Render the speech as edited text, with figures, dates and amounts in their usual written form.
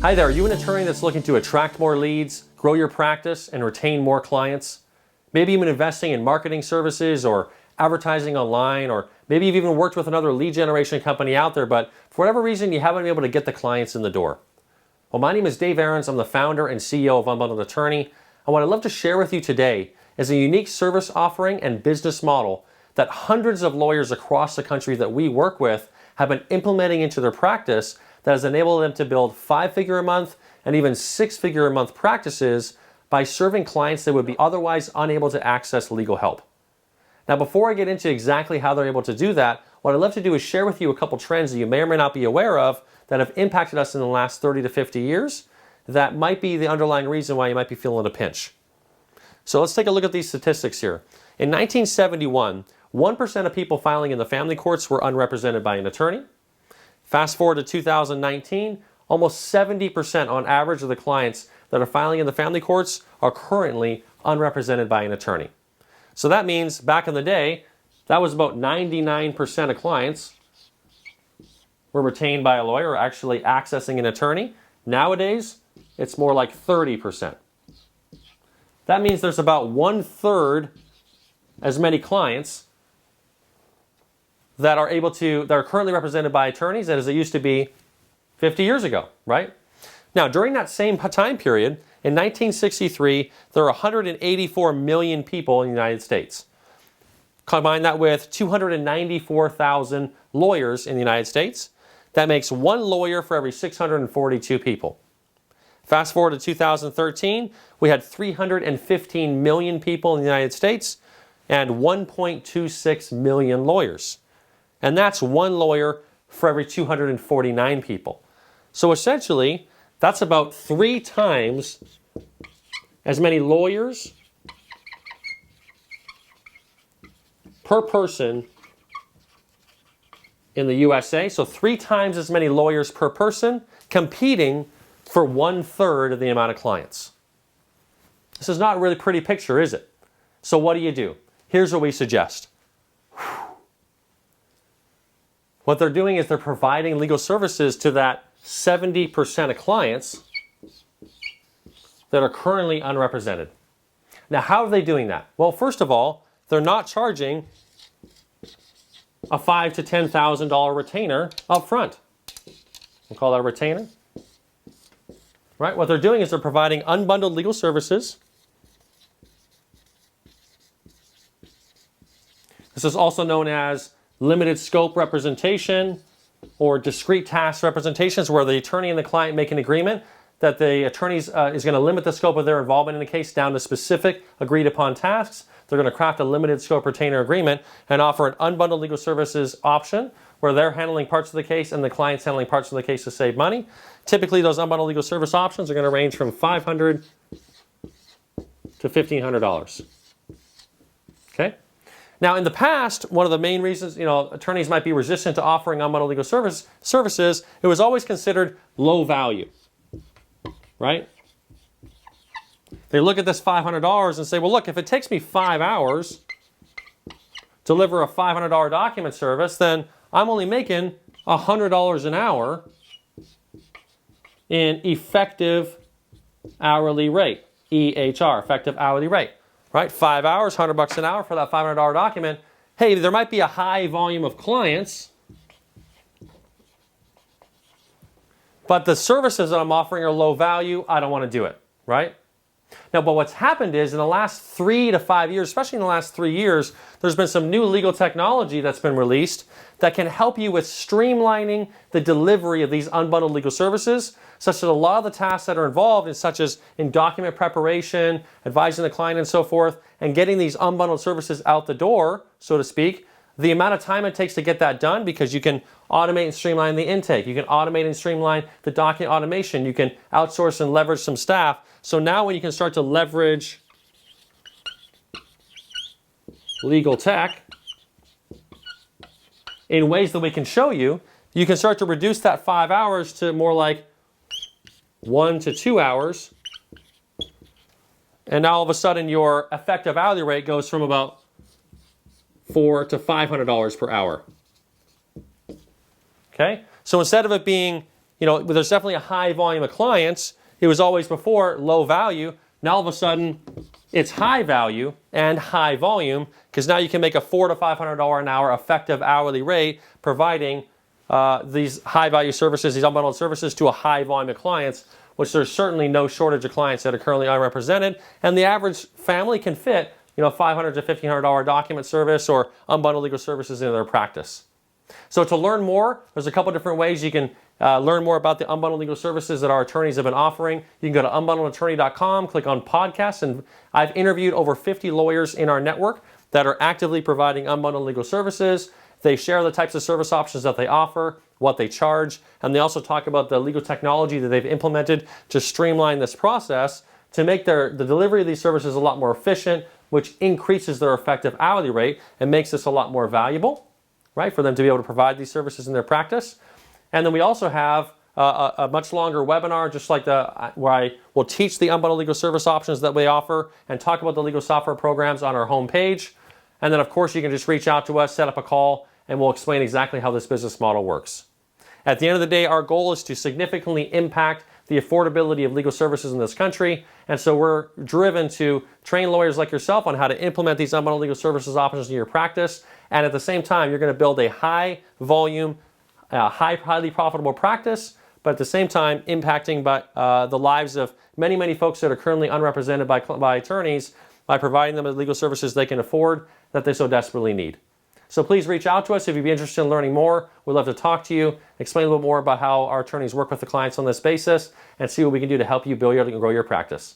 Hi there, are you an attorney that's looking to attract more leads, grow your practice, and retain more clients? Maybe you've been investing in marketing services or advertising online, or maybe you've even worked with another lead generation company out there, but for whatever reason, you haven't been able to get the clients in the door. Well, my name is Dave Aarons. I'm the founder and CEO of Unbundled Attorney. And what I'd love to share with you today is a unique service offering and business model that hundreds of lawyers across the country that we work with have been implementing into their practice that has enabled them to build 5-figure a month and even 6-figure a month practices by serving clients that would be otherwise unable to access legal help. Now, before I get into exactly how they're able to do that, what I'd love to do is share with you a couple trends that you may or may not be aware of that have impacted us in the last 30 to 50 years that might be the underlying reason why you might be feeling a pinch. So let's take a look at these statistics here. In 1971, 1% of people filing in the family courts were unrepresented by an attorney. Fast forward to 2019, almost 70% on average of the clients that are filing in the family courts are currently unrepresented by an attorney. So that means back in the day, that was about 99% of clients were retained by a lawyer or actually accessing an attorney. Nowadays, it's more like 30%. That means there's about 1/3 as many clients that are currently represented by attorneys as it used to be 50 years ago, right? Now, during that same time period, in 1963, there were 184 million people in the United States. Combine that with 294,000 lawyers in the United States. That makes one lawyer for every 642 people. Fast forward to 2013, we had 315 million people in the United States and 1.26 million lawyers. And that's one lawyer for every 249 people. So essentially, that's about 3 times as many lawyers per person in the USA. So 3 times as many lawyers per person competing for 1/3 of the amount of clients. This is not a really pretty picture, is it? So what do? Here's what we suggest. What they're doing is they're providing legal services to that 70% of clients that are currently unrepresented. Now, how are they doing that? Well, first of all, they're not charging a $5,000 to $10,000 retainer up front. We'll call that a retainer. Right? What they're doing is they're providing unbundled legal services. This is also known as limited scope representation or discrete task representations, where the attorney and the client make an agreement that the attorney is going to limit the scope of their involvement in the case down to specific agreed upon tasks. They're going to craft a limited scope retainer agreement and offer an unbundled legal services option where they're handling parts of the case and the client's handling parts of the case to save money. Typically, those unbundled legal service options are going to range from $500 to $1,500. Okay? Now, in the past, one of the main reasons, attorneys might be resistant to offering unbundled legal services, it was always considered low value, right? They look at this $500 and say, well, look, if it takes me 5 hours to deliver a $500 document service, then I'm only making $100 an hour in effective hourly rate, EHR, effective hourly rate. Right? 5 hours, $100 an hour for that $500 document. Hey, there might be a high volume of clients, but the services that I'm offering are low value. I don't want to do it, right? Now, but what's happened is in the last 3 to 5 years, especially in the last 3 years, there's been some new legal technology that's been released that can help you with streamlining the delivery of these unbundled legal services, such that a lot of the tasks that are involved, such as in document preparation, advising the client and so forth, and getting these unbundled services out the door, so to speak, the amount of time it takes to get that done, because you can automate and streamline the intake, you can automate and streamline the document automation, you can outsource and leverage some staff. So now when you can start to leverage legal tech in ways that we can show you, you can start to reduce that 5 hours to more like 1 to 2 hours. And now all of a sudden your effective hourly rate goes from about $400 to $500 per hour. Okay? So instead of it being there's definitely a high volume of clients. It was always before low value. Now all of a sudden, it's high value and high volume, because now you can make a $400 to $500 an hour effective hourly rate providing these high value services, these unbundled services to a high volume of clients, which there's certainly no shortage of clients that are currently unrepresented. And the average family can fit $500 to $1,500 document service or unbundled legal services into their practice. So to learn more, there's a couple different ways you can learn more about the unbundled legal services that our attorneys have been offering. You can go to unbundledattorney.com, click on podcasts, and I've interviewed over 50 lawyers in our network that are actively providing unbundled legal services. They share the types of service options that they offer, what they charge, and they also talk about the legal technology that they've implemented to streamline this process to make the delivery of these services a lot more efficient, which increases their effective hourly rate and makes this a lot more valuable, right, for them to be able to provide these services in their practice. And then we also have a much longer webinar, just like where I will teach the unbundled legal service options that we offer and talk about the legal software programs on our homepage. And then, of course, you can just reach out to us, set up a call, and we'll explain exactly how this business model works. At the end of the day, our goal is to significantly impact the affordability of legal services in this country. And so we're driven to train lawyers like yourself on how to implement these unbundled legal services options in your practice. And at the same time, you're going to build a high volume, highly profitable practice, but at the same time impacting the lives of many, many folks that are currently unrepresented by attorneys by providing them with legal services they can afford that they so desperately need. So please reach out to us if you'd be interested in learning more. We'd love to talk to you, explain a little bit more about how our attorneys work with the clients on this basis, and see what we can do to help you build and grow your practice.